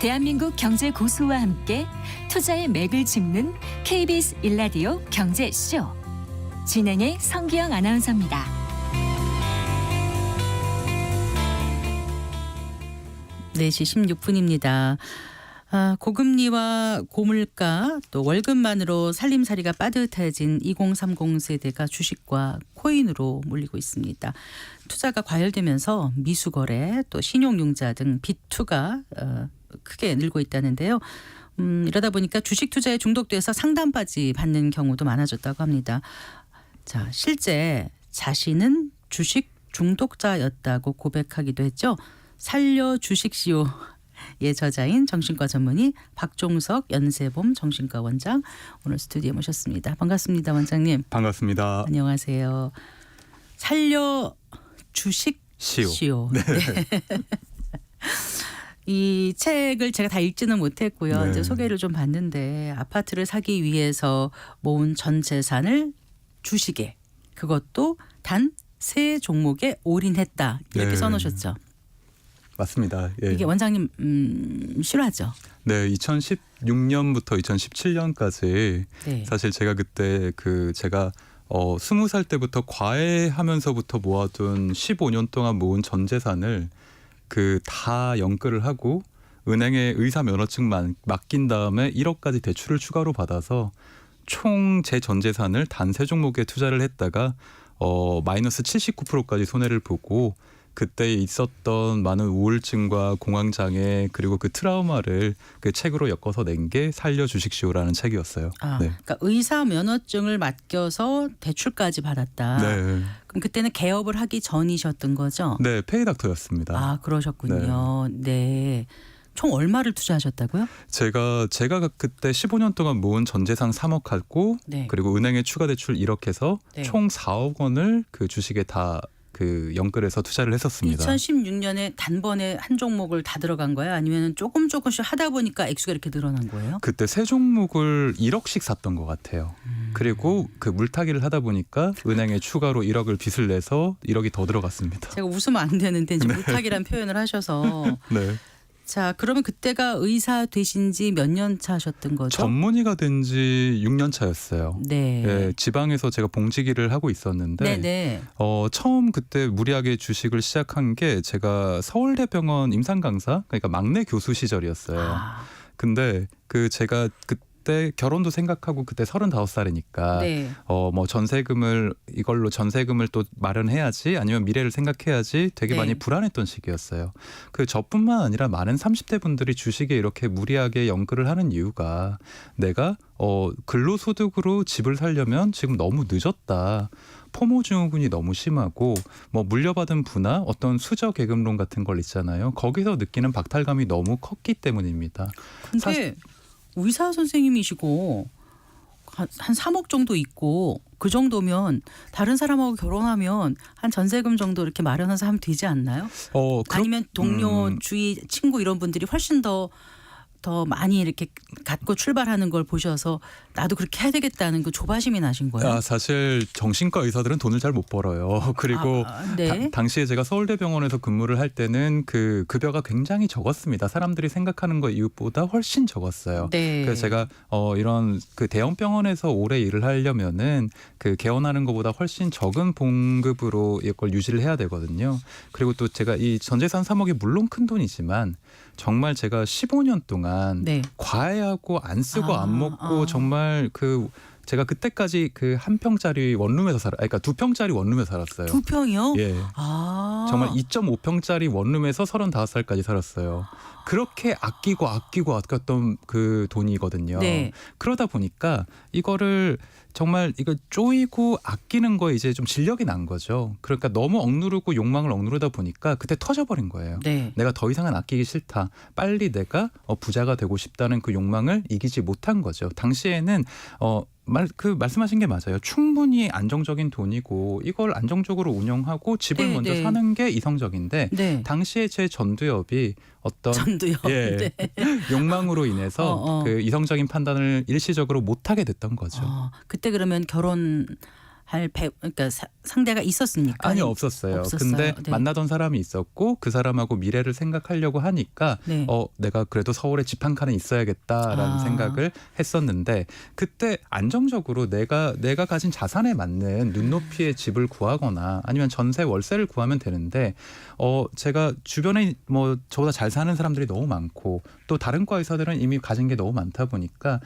대한민국 경제 고수와 함께 투자의 맥을 짚는 KBS 일라디오 경제쇼. 진행의 성기영 아나운서입니다. 네, 4시 16분입니다. 고금리와 고물가 또 월급만으로 살림살이가 빠듯해진 2030 세대가 주식과 코인으로 몰리고 있습니다. 투자가 과열되면서 미수거래 또 신용융자 등 빚투가 크게 늘고 있다는데요. 이러다 보니까 주식 투자에 중독돼서 상담까지 받는 경우도 많아졌다고 합니다. 자, 실제 자신은 주식 중독자였다고 고백하기도 했죠. 살려 주식시오. 의 저자인 정신과 전문의 박종석 연세봄 정신과 원장 오늘 스튜디오에 모셨습니다. 반갑습니다, 원장님. 반갑습니다. 안녕하세요. 살려 주식시오. 네. 이 책을 제가 다 읽지는 못했고요. 네. 이제 소개를 좀 봤는데 아파트를 사기 위해서 모은 전 재산을 주식에, 그것도 단 3종목에 올인했다 이렇게 네. 써놓으셨죠. 맞습니다. 예. 이게 원장님 실화죠? 네, 2016년부터 2017년까지 네. 사실 제가 그때 제가 20살 때부터 과외하면서부터 모아둔 15년 동안 모은 전 재산을 다 연끌을 하고 은행에 의사 면허증 맡긴 다음에 1억까지 대출을 추가로 받아서 총 제 전 재산을 단 3종목에 투자를 했다가 마이너스 79%까지 손해를 보고 그때 있었던 많은 우울증과 공황장애 그리고 그 트라우마를 그 책으로 엮어서 낸 게 살려 주식시오라는 책이었어요. 네. 그러니까 의사 면허증을 맡겨서 대출까지 받았다. 네. 그럼 그때는 개업을 하기 전이셨던 거죠? 네, 페이닥터였습니다. 그러셨군요. 네. 총 얼마를 투자하셨다고요? 제가 그때 15년 동안 모은 전 재산 3억 하고 네. 그리고 은행에 추가 대출 1억 해서 네. 총 4억 원을 그 주식에 다 연끌해서 투자를 했었습니다. 2016년에 단번에 한 종목을 다 들어간 거예요? 아니면 조금씩 하다 보니까 액수가 이렇게 늘어난 거예요? 그때 3종목을 1억씩 샀던 것 같아요. 그리고 물타기를 하다 보니까 은행에 추가로 1억을 빚을 내서 1억이 더 들어갔습니다. 제가 웃으면 안 되는데 이제 물타기란 표현을 하셔서. 네. 자, 그러면 그때가 의사 되신 지 몇 년 차셨던 거죠? 전문의가 된 지 6년 차였어요. 네. 네, 지방에서 제가 봉지기를 하고 있었는데 네네. 처음 그때 무리하게 주식을 시작한 게 제가 서울대병원 임상강사, 그러니까 막내 교수 시절이었어요. 근데 제가 그때 결혼도 생각하고 그때 35살이니까 네. 이걸로 전세금을 또 마련해야지 아니면 미래를 생각해야지 되게 네. 많이 불안했던 시기였어요. 저뿐만 아니라 많은 30대 분들이 주식에 이렇게 무리하게 연끌을 하는 이유가 내가 근로소득으로 집을 살려면 지금 너무 늦었다. 포모 증후군이 너무 심하고 물려받은 부나 어떤 수저 계급론 같은 걸 있잖아요. 거기서 느끼는 박탈감이 너무 컸기 때문입니다. 근데 의사 선생님이시고 한 3억 정도 있고 그 정도면 다른 사람하고 결혼하면 한 전세금 정도 이렇게 마련해서 하면 되지 않나요? 아니면 동료, 주위 친구 이런 분들이 훨씬 더 많이 이렇게 갖고 출발하는 걸 보셔서 나도 그렇게 해야 되겠다는 그 조바심이 나신 거예요? 사실 정신과 의사들은 돈을 잘 못 벌어요. 그리고 네. 당시에 제가 서울대병원에서 근무를 할 때는 급여가 굉장히 적었습니다. 사람들이 생각하는 것 이웃보다 훨씬 적었어요. 네. 그래서 제가 이런 대형 병원에서 오래 일을 하려면은 개원하는 것보다 훨씬 적은 봉급으로 이걸 유지를 해야 되거든요. 그리고 또 제가 이 전재산 3억이 물론 큰 돈이지만 정말 제가 15년 동안 네. 과외하고 안 쓰고 안 먹고 정말 제가 그때까지 한 평짜리 원룸에서 그러니까 2평짜리 원룸에 살았어요. 2평이요? 예. 정말 2.5평짜리 원룸에서 35살까지 살았어요. 그렇게 아꼈던 그 돈이거든요. 네. 그러다 보니까 이거를 정말 쪼이고 아끼는 거에 이제 좀 질력이 난 거죠. 그러니까 너무 억누르고 욕망을 억누르다 보니까 그때 터져버린 거예요. 네. 내가 더 이상은 아끼기 싫다. 빨리 내가 부자가 되고 싶다는 그 욕망을 이기지 못한 거죠. 당시에는 말씀하신 게 맞아요. 충분히 안정적인 돈이고 이걸 안정적으로 운영하고 집을 네, 먼저 네. 사는 게 이성적인데 네. 당시에 제 전두엽이 어떤 전두엽. 네. 욕망으로 인해서 그 이성적인 판단을 일시적으로 못하게 됐던 거죠. 그때 그러면 결혼하신 그러니까 상대가 있었습니까? 아니 없었어요. 없었어요. 근데 네. 만나던 사람이 있었고 그 사람하고 미래를 생각하려고 하니까 네. 내가 그래도 서울에 집 한 칸은 있어야겠다라는 생각을 했었는데 그때 안정적으로 내가 가진 자산에 맞는 눈높이의 집을 구하거나 아니면 전세 월세를 구하면 되는데 제가 주변에 뭐 저보다 잘 사는 사람들이 너무 많고 또 다른 과 의사들은 이미 가진 게 너무 많다 보니까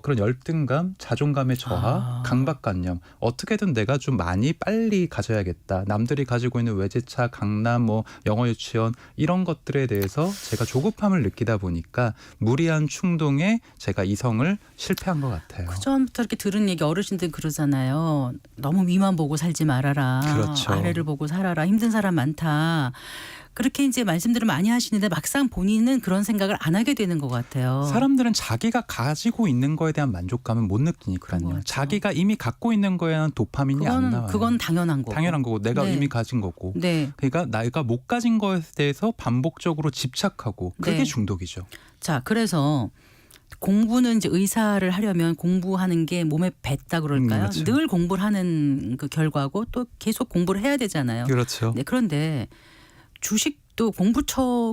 그런 열등감, 자존감의 저하, 강박관념 어떻게든 내가 좀 많이 빨리 가져야겠다. 남들이 가지고 있는 외제차, 강남, 뭐 영어 유치원 이런 것들에 대해서 제가 조급함을 느끼다 보니까 무리한 충동에 제가 이성을 실패한 것 같아요. 그 전부터 이렇게 들은 얘기 어르신들 그러잖아요. 너무 위만 보고 살지 말아라. 그렇죠. 아래를 보고 살아라. 힘든 사람 많다. 그렇게 이제 말씀들을 많이 하시는데 막상 본인은 그런 생각을 안 하게 되는 것 같아요. 사람들은 자기가 가지고 있는 거에 대한 만족감은 못 그런 것 느끼니까요. 같아요. 자기가 이미 갖고 있는 거에 대한 도파민이 안 나와요. 그건 당연한 거고. 당연한 거고 내가 네. 이미 가진 거고. 네. 그러니까 내가 못 가진 거에 대해서 반복적으로 집착하고 그게 네. 중독이죠. 자, 그래서 공부는 이제 의사를 하려면 공부하는 게 몸에 뱄다 그럴까요? 그렇죠. 늘 공부를 하는 그 결과고 또 계속 공부를 해야 되잖아요. 그렇죠. 네, 그런데 주식도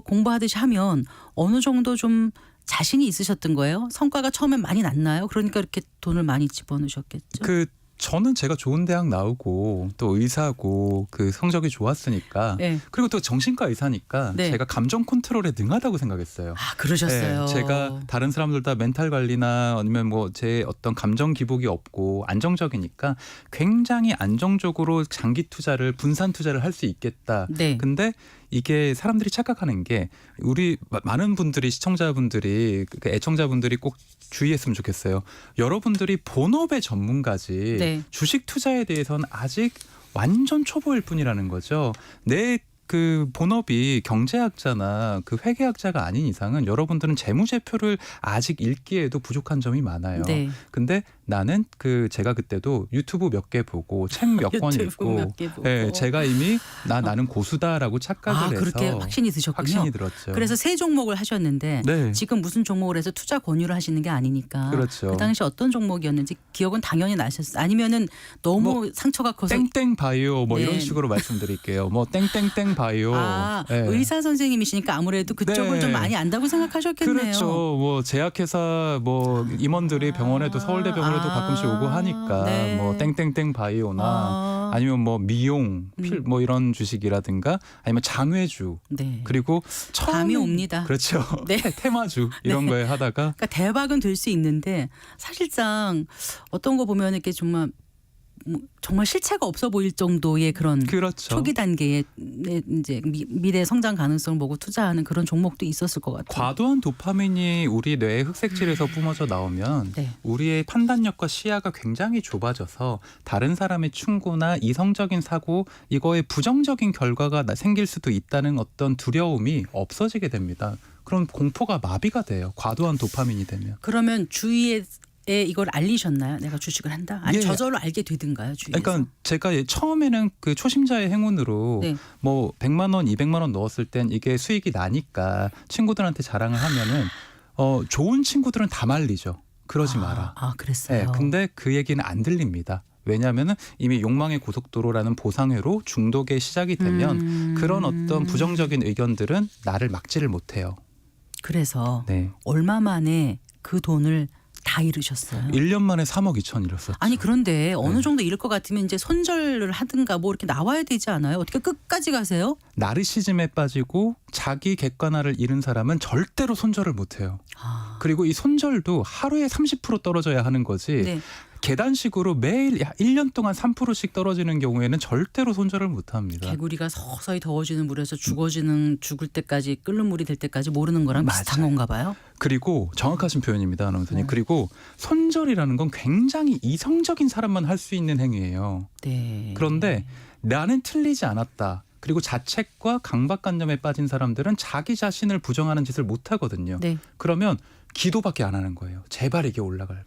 공부하듯이 하면 어느 정도 좀 자신이 있으셨던 거예요? 성과가 처음엔 많이 났나요? 그러니까 이렇게 돈을 많이 집어넣으셨겠죠. 저는 제가 좋은 대학 나오고 또 의사고 그 성적이 좋았으니까 네. 그리고 또 정신과 의사니까 네. 제가 감정 컨트롤에 능하다고 생각했어요. 아, 그러셨어요. 네, 제가 다른 사람들 다 멘탈 관리나 아니면 뭐 제 어떤 감정 기복이 없고 안정적이니까 굉장히 안정적으로 장기 투자를 분산 투자를 할 수 있겠다. 네. 근데 이게 사람들이 착각하는 게 우리 많은 분들이 시청자분들이 그 애청자분들이 꼭 주의했으면 좋겠어요. 여러분들이 본업의 전문가지 네. 주식 투자에 대해서는 아직 완전 초보일 뿐이라는 거죠. 내 그 본업이 경제학자나 그 회계학자가 아닌 이상은 여러분들은 재무제표를 아직 읽기에도 부족한 점이 많아요. 네. 근데 나는 제가 그때도 유튜브 몇 개 보고 책 몇 권 유튜브 읽고 몇 개 보고. 네, 제가 이미 나는 고수다라고 착각을 해서 그렇게 확신이 드셨군요. 확신이 들었죠. 그래서 세 종목을 하셨는데 네. 지금 무슨 종목을 해서 투자 권유를 하시는 게 아니니까 그렇죠. 그 당시 어떤 종목이었는지 기억은 당연히 나셨어요. 아니면은 너무 상처가 커서 땡땡 바이오 뭐 네. 이런 식으로 말씀드릴게요. 뭐 땡땡땡 바이오. 네. 의사 선생님이시니까 아무래도 그쪽을 네. 좀 많이 안다고 생각하셨겠네요. 그렇죠. 뭐 제약회사 뭐 임원들이 병원에도 서울대 병원에도 가끔씩 오고 하니까 네. 뭐 땡땡땡 바이오나 아니면 뭐 미용, 뭐 이런 주식이라든가 아니면 장외주 네. 그리고 감이 옵니다. 그렇죠. 네. 테마주 이런 거에 하다가 그러니까 대박은 될 수 있는데 사실상 어떤 거 보면 이렇게 정말 실체가 없어 보일 정도의 그런 그렇죠. 초기 단계에 이제 미래 성장 가능성을 보고 투자하는 그런 종목도 있었을 것 같아요. 과도한 도파민이 우리 뇌의 흑색질에서 뿜어져 나오면 네. 우리의 판단력과 시야가 굉장히 좁아져서 다른 사람의 충고나 이성적인 사고 이거에 부정적인 결과가 생길 수도 있다는 어떤 두려움이 없어지게 됩니다. 그럼 공포가 마비가 돼요. 과도한 도파민이 되면. 그러면 주위에 이걸 알리셨나요? 내가 주식을 한다? 아니 예. 저절로 알게 되든가요? 주위에서? 그러니까 제가 처음에는 그 초심자의 행운으로 네. 뭐 100만 원, 200만 원 넣었을 땐 이게 수익이 나니까 친구들한테 자랑을 하면은 좋은 친구들은 다 말리죠. 그러지 마라. 그랬어요. 네, 근데 그 얘기는 안 들립니다. 왜냐하면 이미 욕망의 고속도로라는 보상회로 중독의 시작이 되면 그런 어떤 부정적인 의견들은 나를 막지를 못해요. 그래서 네. 얼마 만에 그 돈을 다 잃으셨어요? 1년 만에 3억 2천 잃었었죠. 아니 그런데 어느 정도 잃을 것 같으면 이제 손절을 하든가 뭐 이렇게 나와야 되지 않아요? 어떻게 끝까지 가세요? 나르시즘에 빠지고 자기 객관화를 잃은 사람은 절대로 손절을 못해요. 그리고 이 손절도 하루에 30% 떨어져야 하는 거지 네. 계단식으로 매일 1년 동안 3%씩 떨어지는 경우에는 절대로 손절을 못합니다. 개구리가 서서히 더워지는 물에서 죽을 때까지 끓는 물이 될 때까지 모르는 거랑 비슷한 맞아요. 건가 봐요. 그리고 정확하신 표현입니다, 아나운서님. 그리고 손절이라는 건 굉장히 이성적인 사람만 할 수 있는 행위예요. 네. 그런데 나는 틀리지 않았다. 그리고 자책과 강박관념에 빠진 사람들은 자기 자신을 부정하는 짓을 못 하거든요. 네. 그러면 기도밖에 안 하는 거예요. 제발 이게 올라갈.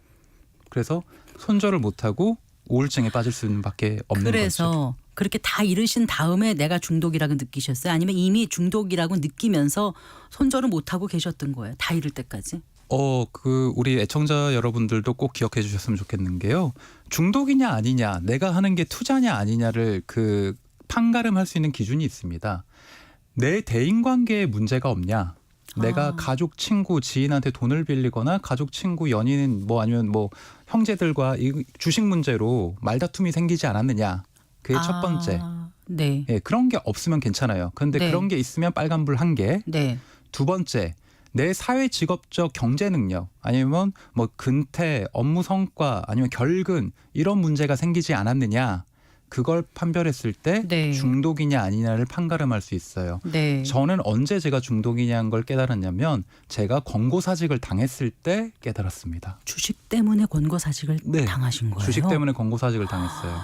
그래서 손절을 못 하고 우울증에 빠질 수밖에 없는 거죠. 그래서 그렇게 다 잃으신 다음에 내가 중독이라고 느끼셨어요? 아니면 이미 중독이라고 느끼면서 손절을 못 하고 계셨던 거예요? 다 잃을 때까지? 우리 애청자 여러분들도 꼭 기억해 주셨으면 좋겠는 게요. 중독이냐 아니냐, 내가 하는 게 투자냐 아니냐를 판가름할 수 있는 기준이 있습니다. 내 대인 관계에 문제가 없냐? 내가 가족, 친구, 지인한테 돈을 빌리거나 가족, 친구, 연인 아니면 형제들과 이 주식 문제로 말다툼이 생기지 않았느냐? 그게 첫 번째. 네. 예, 그런 게 없으면 괜찮아요. 그런데 네. 그런 게 있으면 빨간불 1개. 네. 두 번째, 내 사회 직업적 경제 능력 아니면 근태, 업무 성과 아니면 결근 이런 문제가 생기지 않았느냐. 그걸 판별했을 때 네. 중독이냐 아니냐를 판가름할 수 있어요. 네. 저는 언제 제가 중독이냐는 걸 깨달았냐면 제가 권고사직을 당했을 때 깨달았습니다. 주식 때문에 권고사직을 네. 당하신 거예요? 주식 때문에 권고사직을 당했어요.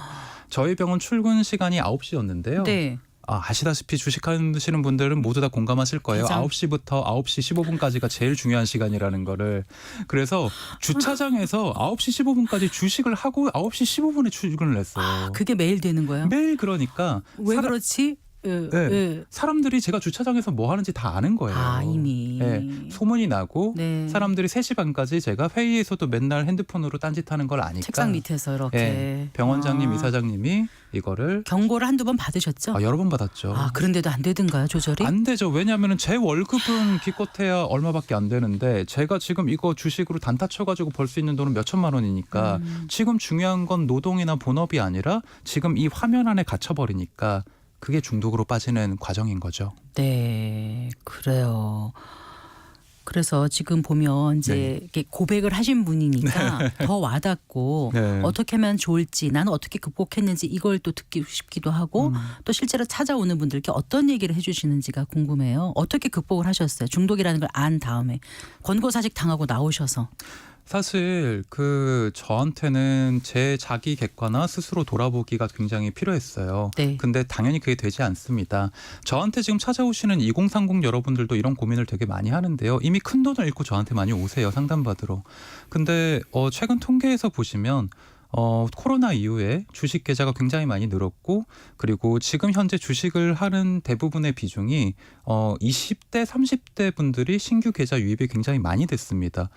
저희 병원 출근 시간이 9시였는데요. 네. 아시다시피 주식하시는 분들은 모두 다 공감하실 거예요. 가장. 9시부터 9시 15분까지가 제일 중요한 시간이라는 거를. 그래서 주차장에서 9시 15분까지 주식을 하고 9시 15분에 출근을 했어요. 그게 매일 되는 거예요? 매일 그러니까 왜 그렇지? 네. 사람들이 제가 주차장에서 뭐 하는지 다 아는 거예요. 이미. 네. 소문이 나고 네. 사람들이 3시 반까지 제가 회의에서도 맨날 핸드폰으로 딴짓하는 걸 아니까 책상 밑에서 이렇게. 네. 병원장님, 이사장님이 이거를 경고를 한두 번 받으셨죠? 여러 번 받았죠. 그런데도 안 되든가요, 조절이? 안 되죠. 왜냐하면 제 월급은 기껏해야 얼마밖에 안 되는데 제가 지금 이거 주식으로 단타 쳐가지고 벌 수 있는 돈은 몇 천만 원이니까 지금 중요한 건 노동이나 본업이 아니라 지금 이 화면 안에 갇혀버리니까 그게 중독으로 빠지는 과정인 거죠. 네, 그래요. 그래서 지금 보면 이제 이렇게 고백을 하신 분이니까 더 와닿고 네. 어떻게 하면 좋을지 나는 어떻게 극복했는지 이걸 또 듣기 싶기도 하고 또 실제로 찾아오는 분들께 어떤 얘기를 해주시는지가 궁금해요. 어떻게 극복을 하셨어요? 중독이라는 걸 안 다음에 권고사직 당하고 나오셔서. 사실 저한테는 제 자기 객관화 스스로 돌아보기가 굉장히 필요했어요. 네. 근데 당연히 그게 되지 않습니다. 저한테 지금 찾아오시는 2030 여러분들도 이런 고민을 되게 많이 하는데요. 이미 큰 돈을 잃고 저한테 많이 오세요. 상담받으러. 근데 최근 통계에서 보시면 코로나 이후에 주식 계좌가 굉장히 많이 늘었고 그리고 지금 현재 주식을 하는 대부분의 비중이 20대, 30대 분들이 신규 계좌 유입이 굉장히 많이 됐습니다.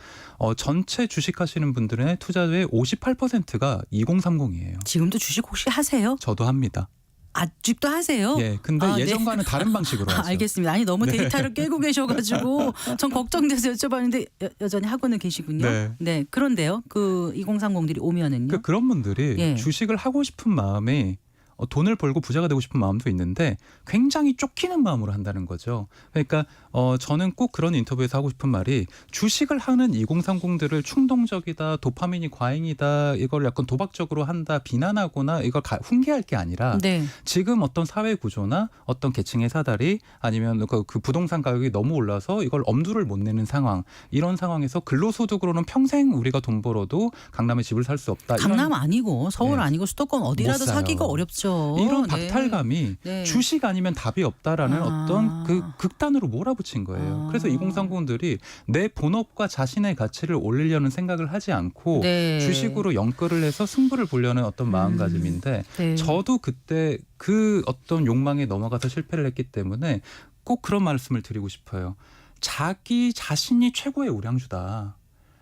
전체 주식하시는 분들의 투자의 58%가 2030이에요. 지금도 주식 혹시 하세요? 저도 합니다. 아직도 하세요? 예, 근데 네. 예전과는 다른 방식으로 하죠. 알겠습니다. 아니 너무 데이터를 깨고 계셔가지고 전 걱정돼서 여쭤봤는데 여전히 하고는 계시군요. 네. 그런데요. 2030들이 오면은요. 그런 분들이 예. 주식을 하고 싶은 마음에 돈을 벌고 부자가 되고 싶은 마음도 있는데 굉장히 쫓기는 마음으로 한다는 거죠. 그러니까 저는 꼭 그런 인터뷰에서 하고 싶은 말이 주식을 하는 2030들을 충동적이다, 도파민이 과잉이다, 이걸 약간 도박적으로 한다, 비난하거나 이걸 훈계할 게 아니라 네. 지금 어떤 사회 구조나 어떤 계층의 사다리 아니면 그 부동산 가격이 너무 올라서 이걸 엄두를 못 내는 상황, 이런 상황에서 근로소득으로는 평생 우리가 돈 벌어도 강남에 집을 살 수 없다. 강남 아니고 서울 네. 아니고 수도권 어디라도 못 사요. 사기가 어렵죠. 이런 네. 박탈감이 네. 주식 아니면 답이 없다라는 어떤 극단으로 몰아붙인 거예요. 그래서 2030들이 내 본업과 자신의 가치를 올리려는 생각을 하지 않고 네. 주식으로 연끌을 해서 승부를 보려는 어떤 마음가짐인데 네. 저도 그때 그 어떤 욕망에 넘어가서 실패를 했기 때문에 꼭 그런 말씀을 드리고 싶어요. 자기 자신이 최고의 우량주다.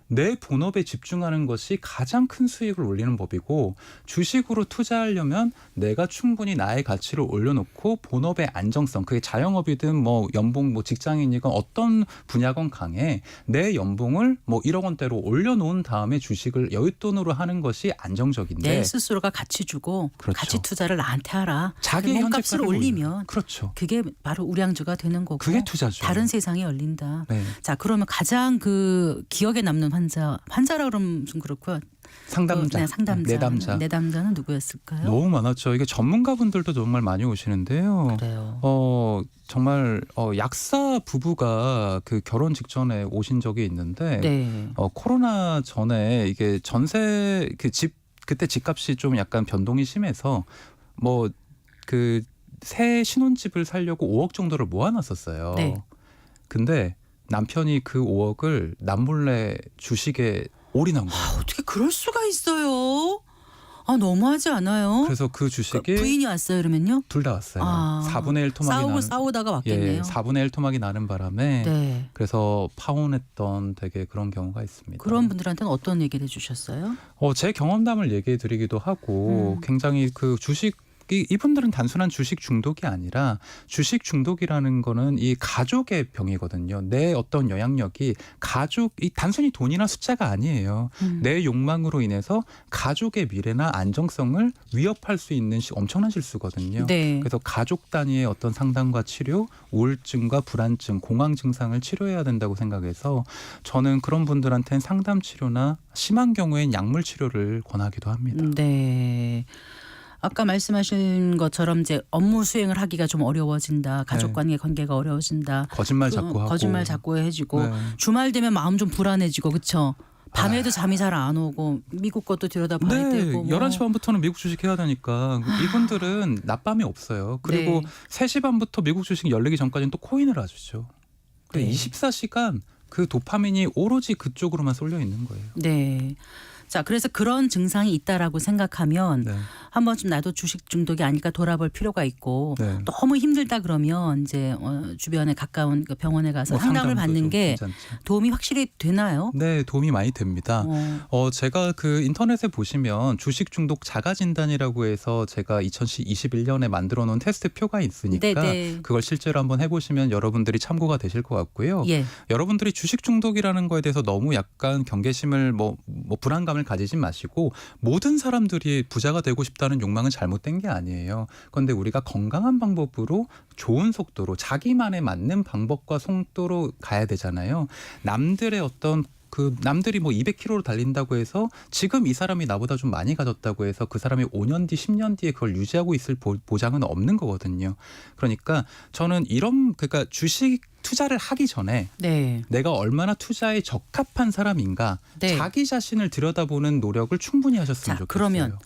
내 본업에 집중하는 것이 가장 큰 수익을 올리는 법이고 주식으로 투자하려면 내가 충분히 나의 가치를 올려놓고 본업의 안정성, 그게 자영업이든 연봉 직장인이건 어떤 분야건 강해 내 연봉을 1억 원대로 올려놓은 다음에 주식을 여윳돈으로 하는 것이 안정적인데 내 스스로가 가치 주고 그렇죠. 가치 투자를 나한테 하라. 자기 그 몸값을 현재가를 올리면 그렇죠. 그게 바로 우량주가 되는 거고 그게 투자죠. 다른 세상이 열린다. 네. 자, 그러면 가장 기억에 남는 환자라 그러면 좀 그렇고요. 상담자, 네, 상담자. 내담자. 내담자는 누구였을까요? 너무 많았죠. 이게 전문가분들도 정말 많이 오시는데요. 그래요. 정말 약사 부부가 결혼 직전에 오신 적이 있는데 네. 코로나 전에 이게 전세 그때 집값이 좀 약간 변동이 심해서 새 신혼집을 살려고 5억 정도를 모아놨었어요. 네. 근데 남편이 그 5억을 남몰래 주식에 올인한 거예요. 어떻게 그럴 수가 있어요? 아 너무하지 않아요? 그래서 그 주식이 부인이 왔어요 그러면요? 둘 다 왔어요. 아, 4분의 1 토막이 싸우다가 예, 왔겠네요. 4분의 1 토막이 나는 바람에 네. 그래서 파혼했던 되게 그런 경우가 있습니다. 그런 분들한테는 어떤 얘기를 해주셨어요? 제 경험담을 얘기해 드리기도 하고 굉장히 그 주식 이분들은 단순한 주식 중독이 아니라 주식 중독이라는 거는 이 가족의 병이거든요. 내 어떤 영향력이 이 단순히 돈이나 숫자가 아니에요. 내 욕망으로 인해서 가족의 미래나 안정성을 위협할 수 있는 엄청난 실수거든요. 네. 그래서 가족 단위의 어떤 상담과 치료, 우울증과 불안증, 공황 증상을 치료해야 된다고 생각해서 저는 그런 분들한테는 상담 치료나 심한 경우엔 약물 치료를 권하기도 합니다. 네. 아까 말씀하신 것처럼 이제 업무 수행을 하기가 좀 어려워진다. 가족 간의 관계가 어려워진다. 거짓말 자꾸 하고. 거짓말 자꾸 해지고 네. 주말 되면 마음 좀 불안해지고 그렇죠. 밤에도 잠이 잘 안 오고 미국 것도 들여다봐야 되고. 뭐. 11시 반부터는 미국 주식 해야 되니까 이분들은 낮밤이 없어요. 그리고 네. 3시 반부터 미국 주식 열리기 전까지는 또 코인을 하시죠. 네. 24시간 그 도파민이 오로지 그쪽으로만 쏠려 있는 거예요. 네. 자, 그래서 그런 증상이 있다라고 생각하면 네. 한 번쯤 나도 주식 중독이 아닐까 돌아볼 필요가 있고 네. 너무 힘들다 그러면 이제 주변에 가까운 그 병원에 가서 상담을 상담도 받는 좀 게 괜찮죠. 도움이 확실히 되나요? 네, 도움이 많이 됩니다. 제가 그 인터넷에 보시면 주식 중독 자가 진단이라고 해서 제가 2021년에 만들어 놓은 테스트 표가 있으니까 네네. 그걸 실제로 한번 해보시면 여러분들이 참고가 되실 것 같고요. 예. 여러분들이 주식 중독이라는 거에 대해서 너무 약간 경계심을 뭐 불안감을 가지지 마시고 모든 사람들이 부자가 되고 싶다는 욕망은 잘못된 게 아니에요. 그런데 우리가 건강한 방법으로 좋은 속도로 자기만에 맞는 방법과 속도로 가야 되잖아요. 남들의 어떤 남들이 뭐 200km로 달린다고 해서 지금 이 사람이 나보다 좀 많이 가졌다고 해서 그 사람이 5년 뒤, 10년 뒤에 그걸 유지하고 있을 보장은 없는 거거든요. 그러니까 저는 그러니까 주식 투자를 하기 전에 네. 내가 얼마나 투자에 적합한 사람인가 네. 자기 자신을 들여다보는 노력을 충분히 하셨으면 자, 좋겠어요. 그러면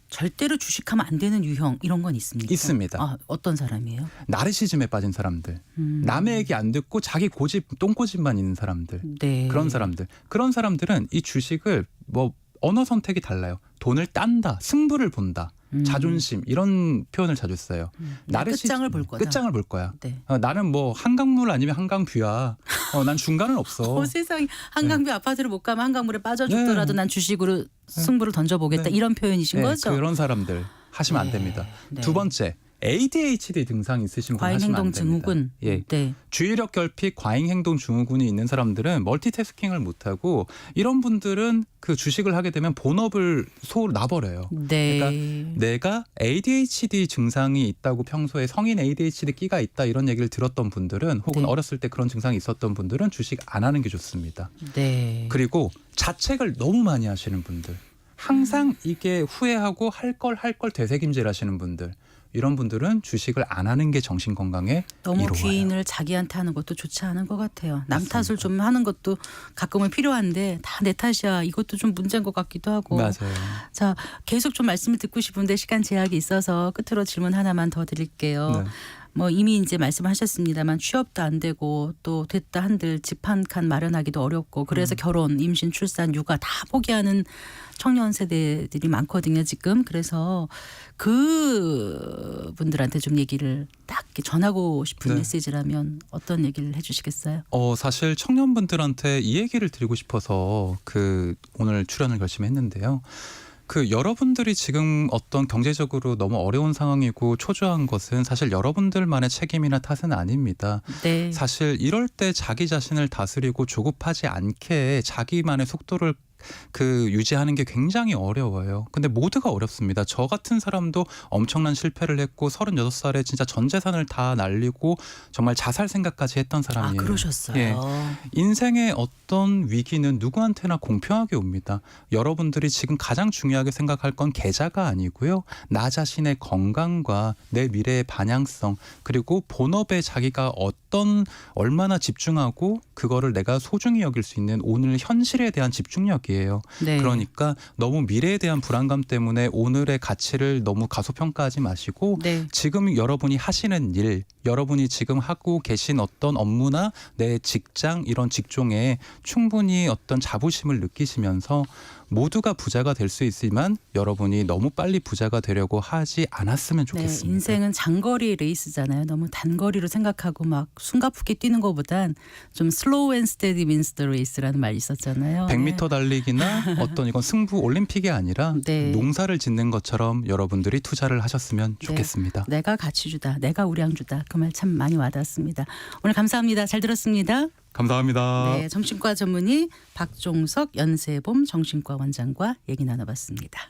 절대로 주식하면 안 되는 유형 이런 건 있습니까? 있습니다. 아, 어떤 사람이에요? 나르시즘에 빠진 사람들, 남의 얘기 안 듣고 자기 똥고집만 있는 사람들, 네. 그런 사람들은 이 주식을 뭐 언어 선택이 달라요. 돈을 딴다, 승부를 본다, 자존심 이런 표현을 자주 써요. 끝장을 볼 거다. 끝장을 볼 거야. 네. 나는 뭐 한강물 아니면 한강뷰야. 난 중간은 없어. 세상에 한강뷰 아파트를 못 가면 한강물에 빠져 죽더라도 네. 난 주식으로 승부를 던져보겠다. 네. 이런 표현이신 네, 거죠? 그런 사람들 하시면 안 네. 됩니다. 네. 두 번째, ADHD 증상 있으신 분 과잉 하시면 안 행동 됩니다. 증후군. 예. 네. 주의력 결핍, 과잉 행동 증후군이 있는 사람들은 멀티태스킹을 못 하고 이런 분들은 그 주식을 하게 되면 본업을 놔버려요. 네. 그러니까 내가 ADHD 증상이 있다고 평소에 성인 ADHD 끼가 있다 이런 얘기를 들었던 분들은 혹은 네. 어렸을 때 그런 증상이 있었던 분들은 주식 안 하는 게 좋습니다. 네. 그리고 자책을 너무 많이 하시는 분들, 항상 이게 후회하고 할 걸 되새김질 하시는 분들, 이런 분들은 주식을 안 하는 게 정신 건강에 너무 이로워요. 귀인을 자기한테 하는 것도 좋지 않은 것 같아요. 남 맞습니다. 탓을 좀 하는 것도 가끔은 필요한데 다 내 탓이야. 이것도 좀 문제인 것 같기도 하고. 맞아요. 자, 계속 좀 말씀을 듣고 싶은데 시간 제약이 있어서 끝으로 질문 하나만 더 드릴게요. 네. 뭐 이미 이제 말씀하셨습니다만 취업도 안 되고 또 됐다 한들 집 한 칸 마련하기도 어렵고 그래서 결혼, 임신, 출산, 육아 다 포기하는 청년 세대들이 많거든요 지금. 그래서 그 분들한테 좀 얘기를 딱 이렇게 전하고 싶은 네. 메시지라면 어떤 얘기를 해주시겠어요? 사실 청년분들한테 이 얘기를 드리고 싶어서 오늘 출연을 결심했는데요. 여러분들이 지금 어떤 경제적으로 너무 어려운 상황이고 초조한 것은 사실 여러분들만의 책임이나 탓은 아닙니다. 네. 사실 이럴 때 자기 자신을 다스리고 조급하지 않게 자기만의 속도를 유지하는 게 굉장히 어려워요. 근데 모두가 어렵습니다. 저 같은 사람도 엄청난 실패를 했고 36살에 진짜 전 재산을 다 날리고 정말 자살 생각까지 했던 사람이에요. 아, 그러셨어요. 예. 인생의 어떤 위기는 누구한테나 공평하게 옵니다. 여러분들이 지금 가장 중요하게 생각할 건 계좌가 아니고요. 나 자신의 건강과 내 미래의 방향성 그리고 본업에 자기가 얼마나 집중하고 그거를 내가 소중히 여길 수 있는 오늘 현실에 대한 집중력이에요. 네. 그러니까 너무 미래에 대한 불안감 때문에 오늘의 가치를 너무 가소평가하지 마시고 네. 지금 여러분이 하시는 일, 여러분이 지금 하고 계신 어떤 업무나 내 직장 이런 직종에 충분히 어떤 자부심을 느끼시면서 모두가 부자가 될 수 있지만 여러분이 너무 빨리 부자가 되려고 하지 않았으면 네, 좋겠습니다. 인생은 장거리 레이스잖아요. 너무 단거리로 생각하고 막 숨가쁘게 뛰는 것보단 좀 slow and steady wins the race라는 말이 있었잖아요. 100m 달리기나 어떤 이건 승부 올림픽이 아니라 네. 농사를 짓는 것처럼 여러분들이 투자를 하셨으면 좋겠습니다. 내가 가치주다, 내가 우량주다. 그 말 참 많이 와닿습니다. 오늘 감사합니다. 잘 들었습니다. 감사합니다. 네, 정신과 전문의 박종석 연세봄 정신과 원장과 얘기 나눠봤습니다.